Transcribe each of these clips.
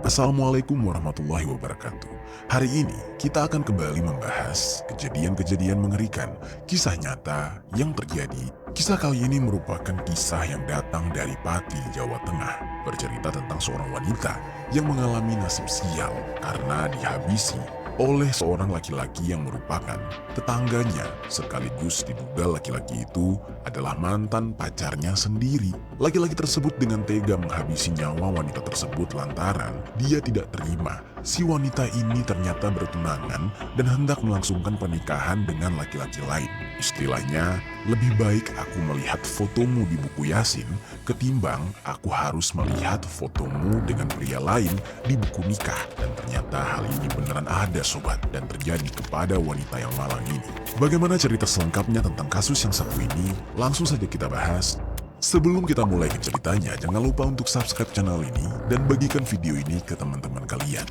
Assalamualaikum warahmatullahi wabarakatuh. Hari ini kita akan kembali membahas kejadian-kejadian mengerikan, kisah nyata yang terjadi. Kisah kali ini merupakan kisah yang datang dari Pati, Jawa Tengah, bercerita tentang seorang wanita yang mengalami nasib sial karena dihabisi oleh seorang laki-laki yang merupakan tetangganya, sekaligus diduga laki-laki itu adalah mantan pacarnya sendiri. Laki-laki tersebut dengan tega menghabisi nyawa wanita tersebut lantaran dia tidak terima si wanita ini ternyata bertunangan dan hendak melangsungkan pernikahan dengan laki-laki lain. Istilahnya, lebih baik aku melihat fotomu di buku Yasin ketimbang aku harus melihat fotomu dengan pria lain di buku nikah. Dan ternyata hal ini beneran ada sobat dan terjadi kepada wanita yang malang ini. Bagaimana cerita selengkapnya tentang kasus yang satu ini? Langsung saja kita bahas. Sebelum kita mulai ke ceritanya, jangan lupa untuk subscribe channel ini dan bagikan video ini ke teman-teman kalian.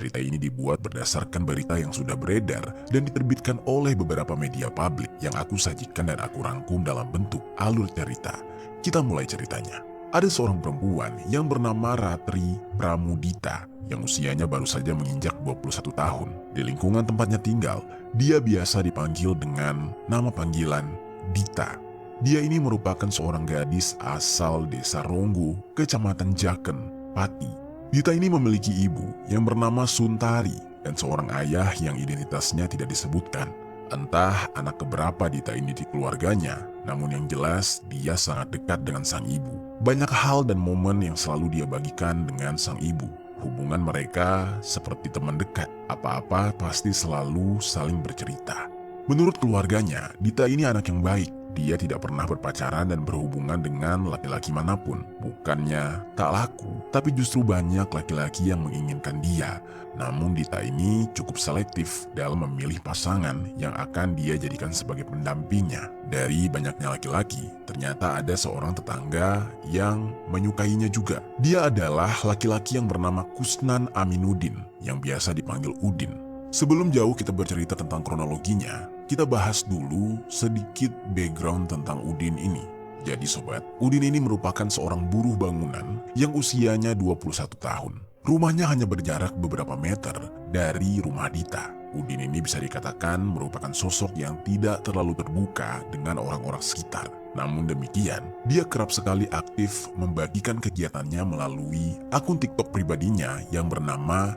Berita ini dibuat berdasarkan berita yang sudah beredar dan diterbitkan oleh beberapa media publik yang aku sajikan dan aku rangkum dalam bentuk alur cerita. Kita mulai ceritanya. Ada seorang perempuan yang bernama Ratri Pramudita yang usianya baru saja menginjak 21 tahun. Di lingkungan tempatnya tinggal, dia biasa dipanggil dengan nama panggilan Dita. Dia ini merupakan seorang gadis asal desa Ronggo, kecamatan Jaken, Pati. Dita ini memiliki ibu yang bernama Suntari dan seorang ayah yang identitasnya tidak disebutkan. Entah anak keberapa Dita ini di keluarganya, namun yang jelas dia sangat dekat dengan sang ibu. Banyak hal dan momen yang selalu dia bagikan dengan sang ibu. Hubungan mereka seperti teman dekat, apa-apa pasti selalu saling bercerita. Menurut keluarganya, Dita ini anak yang baik. Dia tidak pernah berpacaran dan berhubungan dengan laki-laki manapun. Bukannya tak laku, tapi justru banyak laki-laki yang menginginkan dia. Namun Dita ini cukup selektif dalam memilih pasangan yang akan dia jadikan sebagai pendampingnya. Dari banyaknya laki-laki, ternyata ada seorang tetangga yang menyukainya juga. Dia adalah laki-laki yang bernama Kusnan Aminuddin, yang biasa dipanggil Udin. Sebelum jauh kita bercerita tentang kronologinya, kita bahas dulu sedikit background tentang Udin ini. Jadi sobat, Udin ini merupakan seorang buruh bangunan yang usianya 21 tahun. Rumahnya hanya berjarak beberapa meter dari rumah Dita. Udin ini bisa dikatakan merupakan sosok yang tidak terlalu terbuka dengan orang-orang sekitar. Namun demikian, dia kerap sekali aktif membagikan kegiatannya melalui akun TikTok pribadinya yang bernama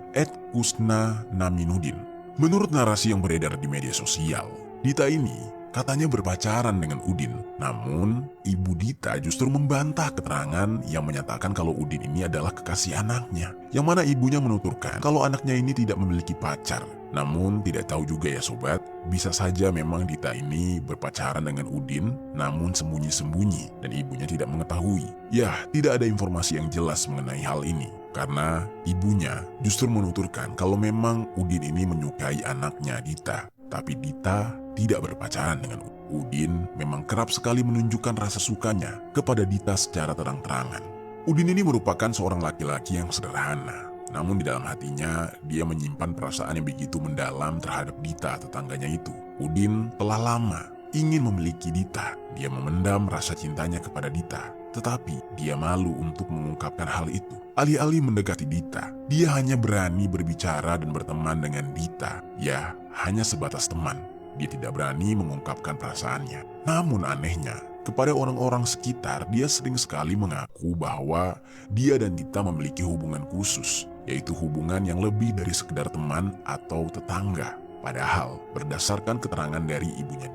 @kusnanaminuddin. Menurut narasi yang beredar di media sosial, Dita ini katanya berpacaran dengan Udin. Namun, ibu Dita justru membantah keterangan yang menyatakan kalau Udin ini adalah kekasih anaknya. Yang mana ibunya menuturkan kalau anaknya ini tidak memiliki pacar. Namun, tidak tahu juga ya sobat, bisa saja memang Dita ini berpacaran dengan Udin, namun sembunyi-sembunyi dan ibunya tidak mengetahui. Ya, tidak ada informasi yang jelas mengenai hal ini. Karena ibunya justru menuturkan kalau memang Udin ini menyukai anaknya Dita. Tapi Dita tidak berpacaran dengan Udin. Memang kerap sekali menunjukkan rasa sukanya kepada Dita secara terang-terangan. Udin ini merupakan seorang laki-laki yang sederhana. Namun di dalam hatinya, dia menyimpan perasaan yang begitu mendalam terhadap Dita, tetangganya itu. Udin telah lama ingin memiliki Dita. Dia memendam rasa cintanya kepada Dita. Tetapi dia malu untuk mengungkapkan hal itu. Alih-alih mendekati Dita, dia hanya berani berbicara dan berteman dengan Dita. Ya, hanya sebatas teman. Dia tidak berani mengungkapkan perasaannya. Namun anehnya, kepada orang-orang sekitar, dia sering sekali mengaku bahwa dia dan Dita memiliki hubungan khusus, yaitu hubungan yang lebih dari sekedar teman atau tetangga. Padahal, berdasarkan keterangan dari ibunya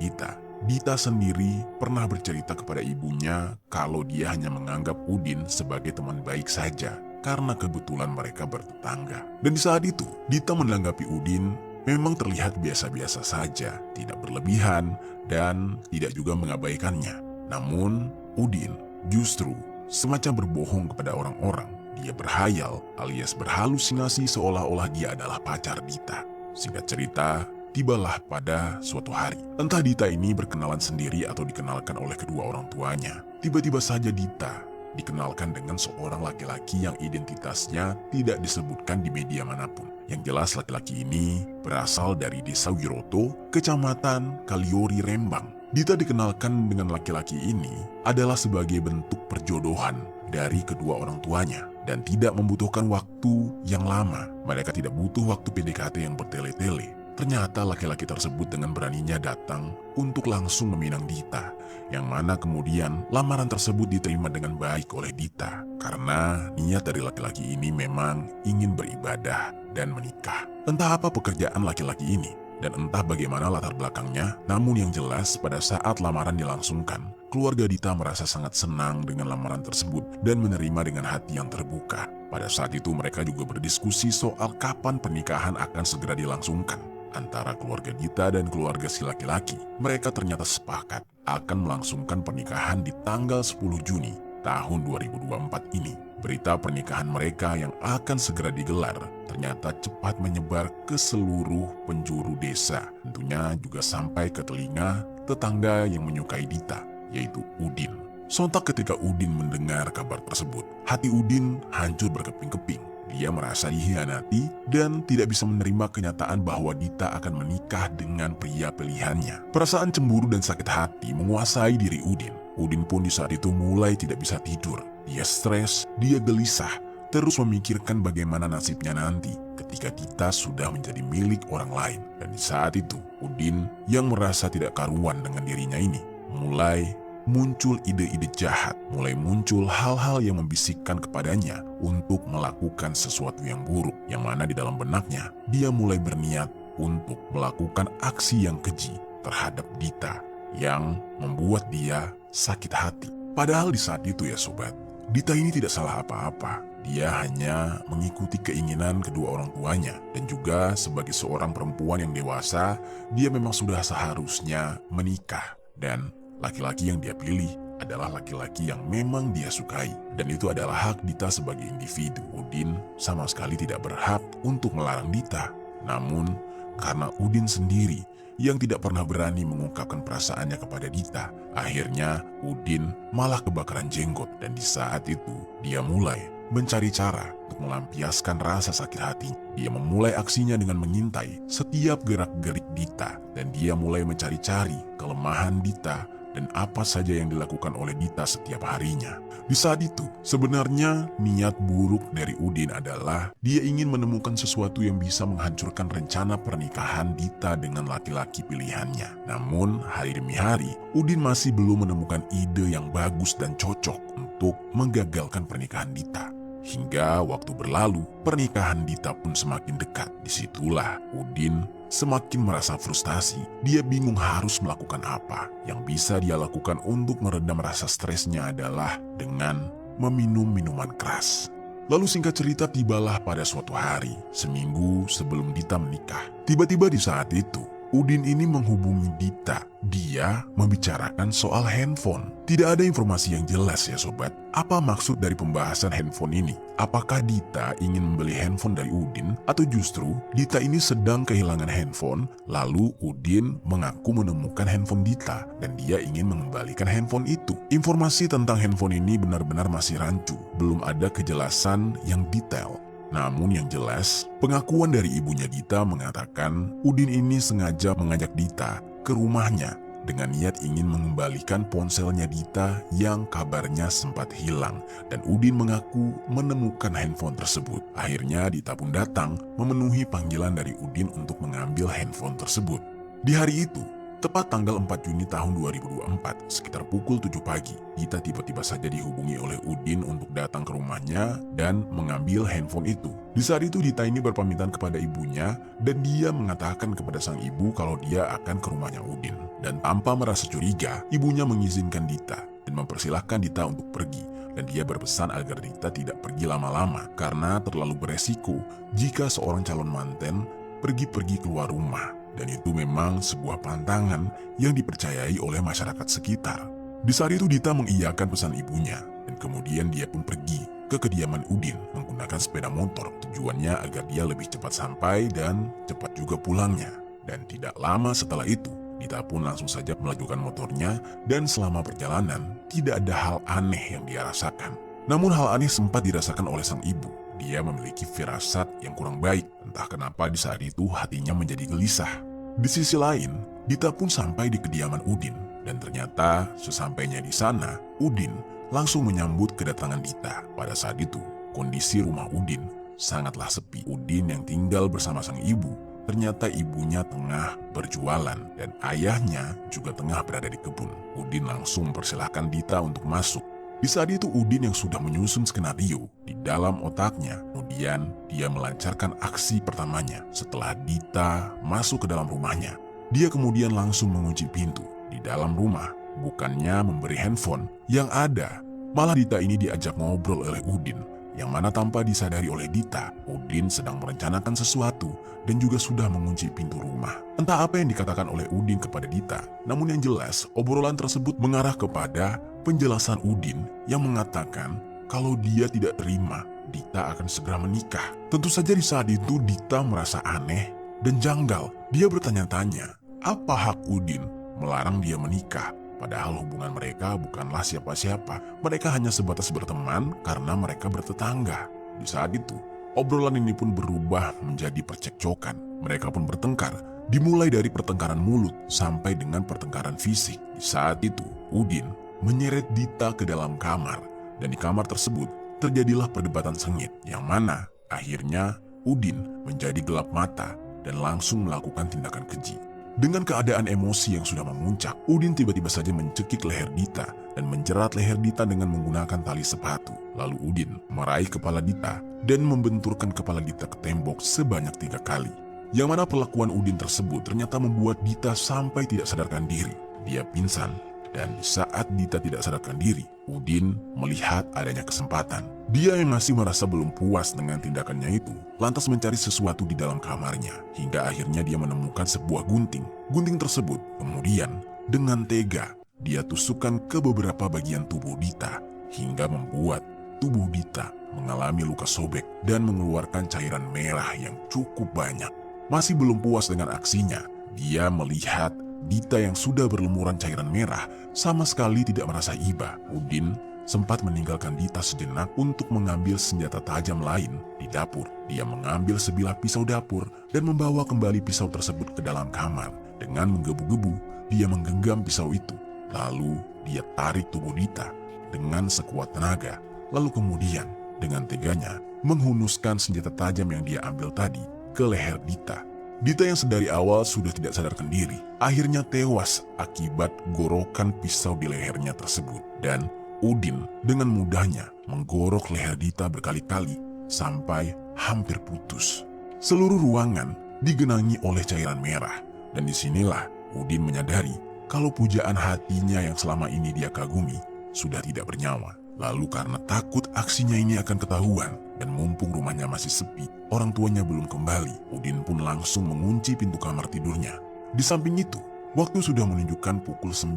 Dita sendiri pernah bercerita kepada ibunya kalau dia hanya menganggap Udin sebagai teman baik saja karena kebetulan mereka bertetangga. Dan di saat itu, Dita menanggapi Udin memang terlihat biasa-biasa saja, tidak berlebihan dan tidak juga mengabaikannya. Namun, Udin justru semacam berbohong kepada orang-orang. Dia berhayal alias berhalusinasi seolah-olah dia adalah pacar Dita. Singkat cerita, tibalah pada suatu hari. Entah Dita ini berkenalan sendiri atau dikenalkan oleh kedua orang tuanya. Tiba-tiba saja Dita dikenalkan dengan seorang laki-laki yang identitasnya tidak disebutkan di media manapun. Yang jelas laki-laki ini berasal dari desa Wiroto, kecamatan Kaliori, Rembang. Dita dikenalkan dengan laki-laki ini adalah sebagai bentuk perjodohan dari kedua orang tuanya dan tidak membutuhkan waktu yang lama. Mereka tidak butuh waktu PDKT yang bertele-tele. Ternyata laki-laki tersebut dengan beraninya datang untuk langsung meminang Dita, yang mana kemudian lamaran tersebut diterima dengan baik oleh Dita karena niat dari laki-laki ini memang ingin beribadah dan menikah. Entah apa pekerjaan laki-laki ini dan entah bagaimana latar belakangnya, namun yang jelas pada saat lamaran dilangsungkan, keluarga Dita merasa sangat senang dengan lamaran tersebut dan menerima dengan hati yang terbuka. Pada saat itu mereka juga berdiskusi soal kapan pernikahan akan segera dilangsungkan antara keluarga Dita dan keluarga si laki-laki. Mereka ternyata sepakat akan melangsungkan pernikahan di tanggal 10 Juni tahun 2024 ini. Berita pernikahan mereka yang akan segera digelar ternyata cepat menyebar ke seluruh penjuru desa. Tentunya juga sampai ke telinga tetangga yang menyukai Dita, yaitu Udin. Sontak ketika Udin mendengar kabar tersebut, hati Udin hancur berkeping-keping. Dia merasa dikhianati dan tidak bisa menerima kenyataan bahwa Dita akan menikah dengan pria pilihannya. Perasaan cemburu dan sakit hati menguasai diri Udin. Udin pun di saat itu mulai tidak bisa tidur. Dia stres, dia gelisah, terus memikirkan bagaimana nasibnya nanti ketika Dita sudah menjadi milik orang lain. Dan di saat itu, Udin yang merasa tidak karuan dengan dirinya ini mulai muncul ide-ide jahat, mulai muncul hal-hal yang membisikkan kepadanya untuk melakukan sesuatu yang buruk, yang mana di dalam benaknya dia mulai berniat untuk melakukan aksi yang keji terhadap Dita yang membuat dia sakit hati. Padahal di saat itu ya sobat, Dita ini tidak salah apa-apa. Dia hanya mengikuti keinginan kedua orang tuanya, dan juga sebagai seorang perempuan yang dewasa, dia memang sudah seharusnya menikah. Dan laki-laki yang dia pilih adalah laki-laki yang memang dia sukai. Dan itu adalah hak Dita sebagai individu. Udin sama sekali tidak berhak untuk melarang Dita. Namun, karena Udin sendiri yang tidak pernah berani mengungkapkan perasaannya kepada Dita, akhirnya Udin malah kebakaran jenggot. Dan di saat itu, dia mulai mencari cara untuk melampiaskan rasa sakit hati. Dia memulai aksinya dengan mengintai setiap gerak-gerik Dita. Dan dia mulai mencari-cari kelemahan Dita dan apa saja yang dilakukan oleh Dita setiap harinya. Di saat itu, sebenarnya niat buruk dari Udin adalah dia ingin menemukan sesuatu yang bisa menghancurkan rencana pernikahan Dita dengan laki-laki pilihannya. Namun, hari demi hari, Udin masih belum menemukan ide yang bagus dan cocok untuk menggagalkan pernikahan Dita. Hingga waktu berlalu, pernikahan Dita pun semakin dekat. Disitulah Udin semakin merasa frustasi. Dia bingung harus melakukan apa. Yang bisa dia lakukan untuk meredam rasa stresnya adalah dengan meminum minuman keras. Lalu singkat cerita, tibalah pada suatu hari, seminggu sebelum Dita menikah. Tiba-tiba di saat itu, Udin ini menghubungi Dita. Dia membicarakan soal handphone. Tidak ada informasi yang jelas ya sobat. Apa maksud dari pembahasan handphone ini? Apakah Dita ingin membeli handphone dari Udin? Atau justru Dita ini sedang kehilangan handphone, lalu Udin mengaku menemukan handphone Dita dan dia ingin mengembalikan handphone itu? Informasi tentang handphone ini benar-benar masih rancu. Belum ada kejelasan yang detail. Namun yang jelas, pengakuan dari ibunya Dita mengatakan Udin ini sengaja mengajak Dita ke rumahnya dengan niat ingin mengembalikan ponselnya Dita yang kabarnya sempat hilang. Dan Udin mengaku menemukan handphone tersebut. Akhirnya Dita pun datang memenuhi panggilan dari Udin untuk mengambil handphone tersebut. Di hari itu, tepat tanggal 4 Juni tahun 2024, sekitar pukul 7 pagi, Dita tiba-tiba saja dihubungi oleh Udin untuk datang ke rumahnya dan mengambil handphone itu. Di saat itu Dita ini berpamitan kepada ibunya dan dia mengatakan kepada sang ibu kalau dia akan ke rumahnya Udin. Dan tanpa merasa curiga, ibunya mengizinkan Dita dan mempersilahkan Dita untuk pergi. Dan dia berpesan agar Dita tidak pergi lama-lama karena terlalu beresiko jika seorang calon manten pergi-pergi keluar rumah. Dan itu memang sebuah pantangan yang dipercayai oleh masyarakat sekitar. Di saat itu Dita mengiyakan pesan ibunya dan kemudian dia pun pergi ke kediaman Udin menggunakan sepeda motor. Tujuannya agar dia lebih cepat sampai dan cepat juga pulangnya. Dan tidak lama setelah itu, Dita pun langsung saja melajukan motornya dan selama perjalanan tidak ada hal aneh yang dia rasakan. Namun hal aneh sempat dirasakan oleh sang ibu. Dia memiliki firasat yang kurang baik. Entah kenapa di saat itu hatinya menjadi gelisah. Di sisi lain, Dita pun sampai di kediaman Udin. Dan ternyata sesampainya di sana, Udin langsung menyambut kedatangan Dita. Pada saat itu, kondisi rumah Udin sangatlah sepi. Udin yang tinggal bersama sang ibu, ternyata ibunya tengah berjualan dan ayahnya juga tengah berada di kebun. Udin langsung mempersilahkan Dita untuk masuk. Di saat itu Udin yang sudah menyusun skenario di dalam otaknya. Kemudian dia melancarkan aksi pertamanya setelah Dita masuk ke dalam rumahnya. Dia kemudian langsung mengunci pintu di dalam rumah. Bukannya memberi handphone, yang ada malah Dita ini diajak ngobrol oleh Udin. Yang mana tanpa disadari oleh Dita, Udin sedang merencanakan sesuatu dan juga sudah mengunci pintu rumah. Entah apa yang dikatakan oleh Udin kepada Dita, namun yang jelas obrolan tersebut mengarah kepada penjelasan Udin yang mengatakan kalau dia tidak terima, Dita akan segera menikah. Tentu saja di saat itu Dita merasa aneh dan janggal. Dia bertanya-tanya, apa hak Udin melarang dia menikah? Padahal hubungan mereka bukanlah siapa-siapa. Mereka hanya sebatas berteman karena mereka bertetangga. Di saat itu, obrolan ini pun berubah menjadi percekcokan. Mereka pun bertengkar, dimulai dari pertengkaran mulut sampai dengan pertengkaran fisik. Di saat itu, Udin menyeret Dita ke dalam kamar. Dan di kamar tersebut, terjadilah perdebatan sengit. Yang mana, akhirnya Udin menjadi gelap mata dan langsung melakukan tindakan keji. Dengan keadaan emosi yang sudah memuncak, Udin tiba-tiba saja mencekik leher Dita dan menjerat leher Dita dengan menggunakan tali sepatu. Lalu Udin meraih kepala Dita dan membenturkan kepala Dita ke tembok sebanyak 3 kali. Yang mana perlakuan Udin tersebut ternyata membuat Dita sampai tidak sadarkan diri. Dia pingsan dan di saat Dita tidak sadarkan diri, Udin melihat adanya kesempatan. Dia yang masih merasa belum puas dengan tindakannya itu, lantas mencari sesuatu di dalam kamarnya, hingga akhirnya dia menemukan sebuah gunting. Gunting tersebut kemudian dengan tega dia tusukkan ke beberapa bagian tubuh Dita, hingga membuat tubuh Dita mengalami luka sobek dan mengeluarkan cairan merah yang cukup banyak. Masih belum puas dengan aksinya, dia melihat Dita yang sudah berlumuran cairan merah sama sekali tidak merasa iba. Udin sempat meninggalkan Dita sejenak untuk mengambil senjata tajam lain di dapur. Dia mengambil sebilah pisau dapur dan membawa kembali pisau tersebut ke dalam kamar. Dengan menggebu-gebu, dia menggenggam pisau itu. Lalu dia tarik tubuh Dita dengan sekuat tenaga. Lalu kemudian dengan teganya menghunuskan senjata tajam yang dia ambil tadi ke leher Dita. Dita yang sedari awal sudah tidak sadarkan diri, akhirnya tewas akibat gorokan pisau di lehernya tersebut. Dan Udin dengan mudahnya menggorok leher Dita berkali-kali sampai hampir putus. Seluruh ruangan digenangi oleh cairan merah. Dan disinilah Udin menyadari kalau pujaan hatinya yang selama ini dia kagumi sudah tidak bernyawa. Lalu karena takut aksinya ini akan ketahuan dan mumpung rumahnya masih sepi, orang tuanya belum kembali, Udin pun langsung mengunci pintu kamar tidurnya. Di samping itu, waktu sudah menunjukkan pukul 9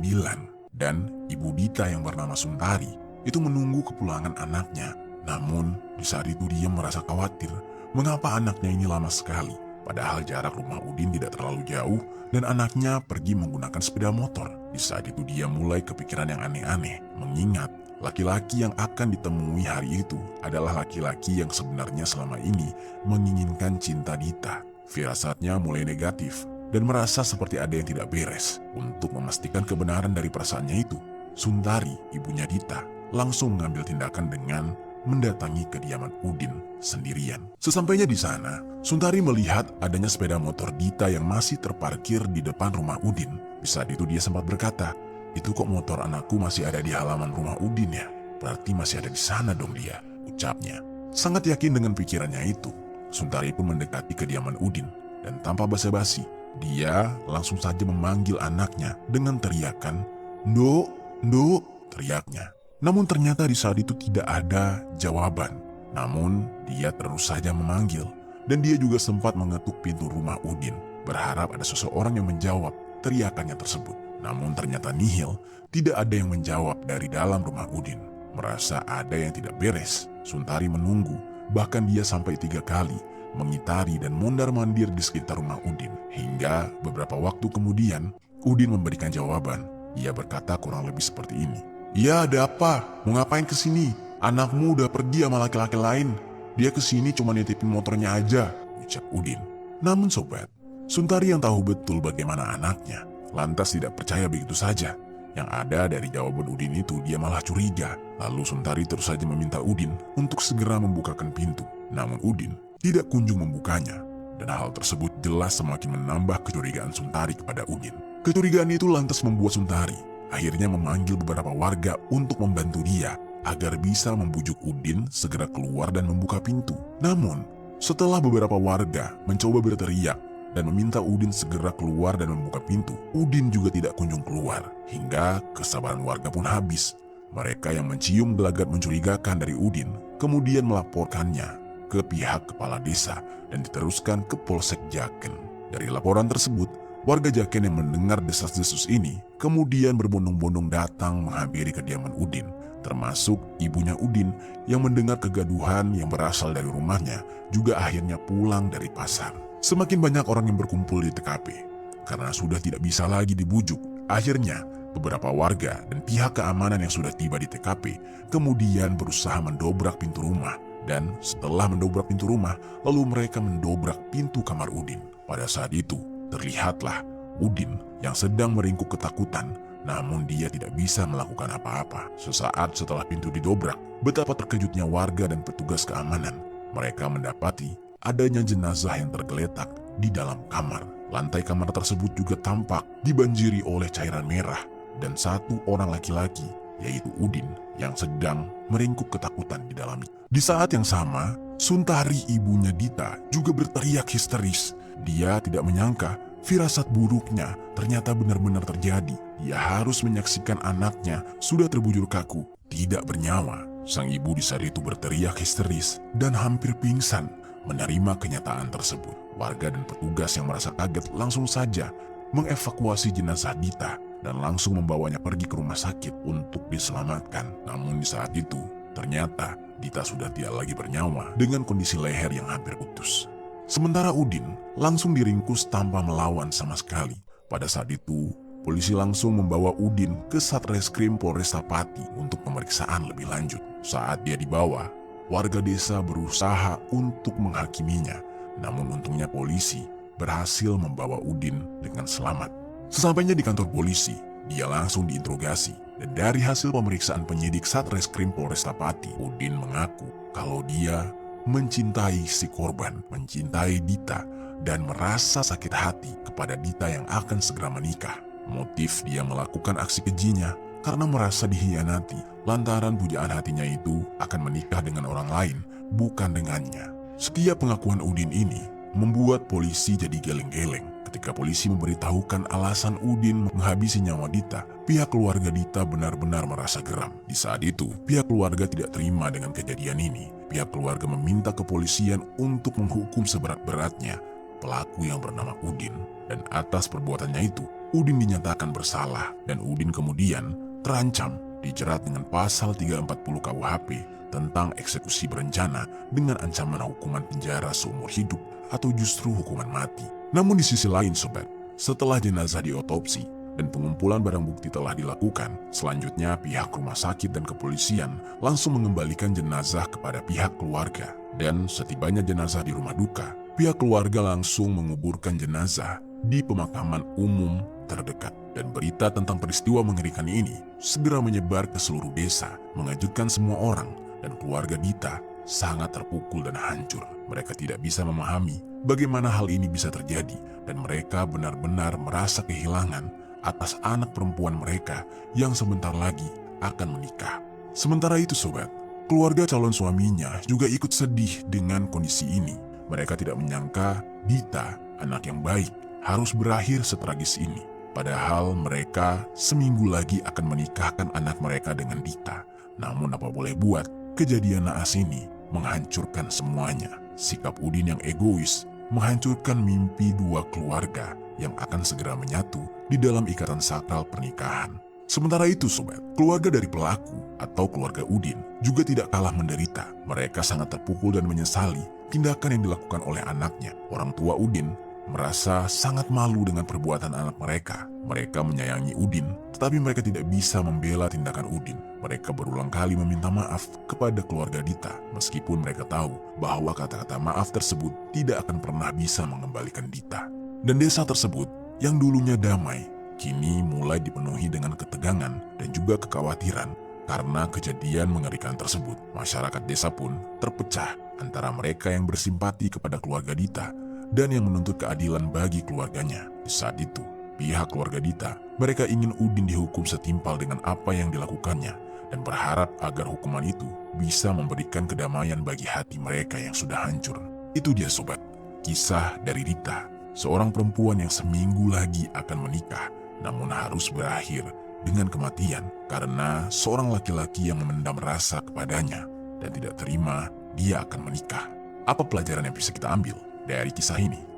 dan ibu Dita yang bernama Suntari itu menunggu kepulangan anaknya. Namun di saat itu dia merasa khawatir mengapa anaknya ini lama sekali. Padahal jarak rumah Udin tidak terlalu jauh dan anaknya pergi menggunakan sepeda motor. Di saat itu dia mulai kepikiran yang aneh-aneh, mengingat laki-laki yang akan ditemui hari itu adalah laki-laki yang sebenarnya selama ini menginginkan cinta Dita. Firasatnya mulai negatif dan merasa seperti ada yang tidak beres. Untuk memastikan kebenaran dari perasaannya itu, Suntari, ibunya Dita, langsung mengambil tindakan dengan mendatangi kediaman Udin sendirian. Sesampainya di sana, Suntari melihat adanya sepeda motor Dita yang masih terparkir di depan rumah Udin. Di saat itu dia sempat berkata, "Itu kok motor anakku masih ada di halaman rumah Udin ya? Berarti masih ada di sana dong dia," ucapnya. Sangat yakin dengan pikirannya itu, Suntari pun mendekati kediaman Udin dan tanpa basa-basi, dia langsung saja memanggil anaknya dengan teriakan, "Nduk, nduk," teriaknya. Namun ternyata di saat itu tidak ada jawaban. Namun dia terus saja memanggil dan dia juga sempat mengetuk pintu rumah Udin, berharap ada seseorang yang menjawab teriakannya tersebut. Namun ternyata nihil, tidak ada yang menjawab dari dalam rumah Udin. Merasa ada yang tidak beres, Suntari menunggu, bahkan dia sampai 3 kali mengitari dan mondar-mandir di sekitar rumah Udin. Hingga beberapa waktu kemudian, Udin memberikan jawaban. Ia berkata kurang lebih seperti ini. "Ya, ada apa? Mau ngapain kesini? Anakmu udah pergi sama laki-laki lain. Dia kesini cuma nitipin motornya aja," ucap Udin. Namun sobat, Suntari yang tahu betul bagaimana anaknya, lantas tidak percaya begitu saja. Yang ada dari jawaban Udin itu dia malah curiga. Lalu Suntari terus saja meminta Udin untuk segera membukakan pintu. Namun Udin tidak kunjung membukanya. Dan hal tersebut jelas semakin menambah kecurigaan Suntari kepada Udin. Kecurigaan itu lantas membuat Suntari akhirnya memanggil beberapa warga untuk membantu dia agar bisa membujuk Udin segera keluar dan membuka pintu. Namun, setelah beberapa warga mencoba berteriak dan meminta Udin segera keluar dan membuka pintu, Udin juga tidak kunjung keluar. Hingga kesabaran warga pun habis. Mereka yang mencium gelagat mencurigakan dari Udin kemudian melaporkannya ke pihak kepala desa dan diteruskan ke Polsek Jaken. Dari laporan tersebut, warga Jaken yang mendengar desas-desus ini kemudian berbondong-bondong datang menghampiri kediaman Udin, termasuk ibunya Udin yang mendengar kegaduhan yang berasal dari rumahnya juga akhirnya pulang dari pasar. Semakin banyak orang yang berkumpul di TKP karena sudah tidak bisa lagi dibujuk. Akhirnya beberapa warga dan pihak keamanan yang sudah tiba di TKP kemudian berusaha mendobrak pintu rumah. Dan setelah mendobrak pintu rumah, lalu mereka mendobrak pintu kamar Udin. Pada saat itu terlihatlah Udin yang sedang meringkuk ketakutan, namun dia tidak bisa melakukan apa-apa. Sesaat setelah pintu didobrak, betapa terkejutnya warga dan petugas keamanan. Mereka mendapati adanya jenazah yang tergeletak di dalam kamar. Lantai kamar tersebut juga tampak dibanjiri oleh cairan merah dan satu orang laki-laki, yaitu Udin, yang sedang meringkuk ketakutan di dalamnya. Di saat yang sama, Suntari ibunya Dita juga berteriak histeris. Dia tidak menyangka firasat buruknya ternyata benar-benar terjadi. Ia harus menyaksikan anaknya sudah terbujur kaku, tidak bernyawa. Sang ibu di saat itu berteriak histeris dan hampir pingsan menerima kenyataan tersebut. Warga dan petugas yang merasa kaget langsung saja mengevakuasi jenazah Dita dan langsung membawanya pergi ke rumah sakit untuk diselamatkan. Namun di saat itu, ternyata Dita sudah tidak lagi bernyawa dengan kondisi leher yang hampir putus. Sementara Udin langsung diringkus tanpa melawan sama sekali. Pada saat itu, polisi langsung membawa Udin ke Satreskrim Polresta Pati untuk pemeriksaan lebih lanjut. Saat dia dibawa, warga desa berusaha untuk menghakiminya. Namun untungnya polisi berhasil membawa Udin dengan selamat. Sesampainya di kantor polisi, dia langsung diinterogasi. Dan dari hasil pemeriksaan penyidik Satreskrim Polresta Pati, Udin mengaku kalau dia mencintai si korban, mencintai Dita, dan merasa sakit hati kepada Dita yang akan segera menikah. Motif dia melakukan aksi kejinya karena merasa dihianati lantaran pujaan hatinya itu akan menikah dengan orang lain, bukan dengannya. Setiap pengakuan Udin ini membuat polisi jadi geleng-geleng. Ketika polisi memberitahukan alasan Udin menghabisi nyawa Dita, pihak keluarga Dita benar-benar merasa geram. Di saat itu, pihak keluarga tidak terima dengan kejadian ini. Pihak keluarga meminta kepolisian untuk menghukum seberat-beratnya pelaku yang bernama Udin. Dan atas perbuatannya itu, Udin dinyatakan bersalah dan Udin kemudian terancam dijerat dengan pasal 340 KUHP tentang eksekusi berencana dengan ancaman hukuman penjara seumur hidup atau justru hukuman mati. Namun di sisi lain sobat, setelah jenazah diotopsi dan pengumpulan barang bukti telah dilakukan, selanjutnya pihak rumah sakit dan kepolisian langsung mengembalikan jenazah kepada pihak keluarga. Dan setibanya jenazah di rumah duka, pihak keluarga langsung menguburkan jenazah di pemakaman umum terdekat. Dan berita tentang peristiwa mengerikan ini segera menyebar ke seluruh desa, mengejutkan semua orang, dan keluarga Dita sangat terpukul dan hancur. Mereka tidak bisa memahami bagaimana hal ini bisa terjadi, dan mereka benar-benar merasa kehilangan atas anak perempuan mereka yang sebentar lagi akan menikah. Sementara itu sobat, keluarga calon suaminya juga ikut sedih dengan kondisi ini. Mereka tidak menyangka Dita, anak yang baik, harus berakhir setragis ini. Padahal mereka seminggu lagi akan menikahkan anak mereka dengan Dita. Namun apa boleh buat, kejadian naas ini menghancurkan semuanya. Sikap Udin yang egois menghancurkan mimpi dua keluarga yang akan segera menyatu di dalam ikatan sakral pernikahan. Sementara itu sobat, keluarga dari pelaku atau keluarga Udin juga tidak kalah menderita. Mereka sangat terpukul dan menyesali tindakan yang dilakukan oleh anaknya. Orang tua Udin merasa sangat malu dengan perbuatan anak mereka. Mereka menyayangi Udin, tetapi mereka tidak bisa membela tindakan Udin. Mereka berulang kali meminta maaf kepada keluarga Dita, meskipun mereka tahu bahwa kata-kata maaf tersebut tidak akan pernah bisa mengembalikan Dita. Dan desa tersebut yang dulunya damai, kini mulai dipenuhi dengan ketegangan dan juga kekhawatiran. Karena kejadian mengerikan tersebut, masyarakat desa pun terpecah antara mereka yang bersimpati kepada keluarga Dita dan yang menuntut keadilan bagi keluarganya. Di saat itu, pihak keluarga Dita, mereka ingin Udin dihukum setimpal dengan apa yang dilakukannya dan berharap agar hukuman itu bisa memberikan kedamaian bagi hati mereka yang sudah hancur. Itu dia sobat, kisah dari Dita, seorang perempuan yang seminggu lagi akan menikah, namun harus berakhir dengan kematian karena seorang laki-laki yang memendam rasa kepadanya dan tidak terima dia akan menikah. Apa pelajaran yang bisa kita ambil dari kisah ini?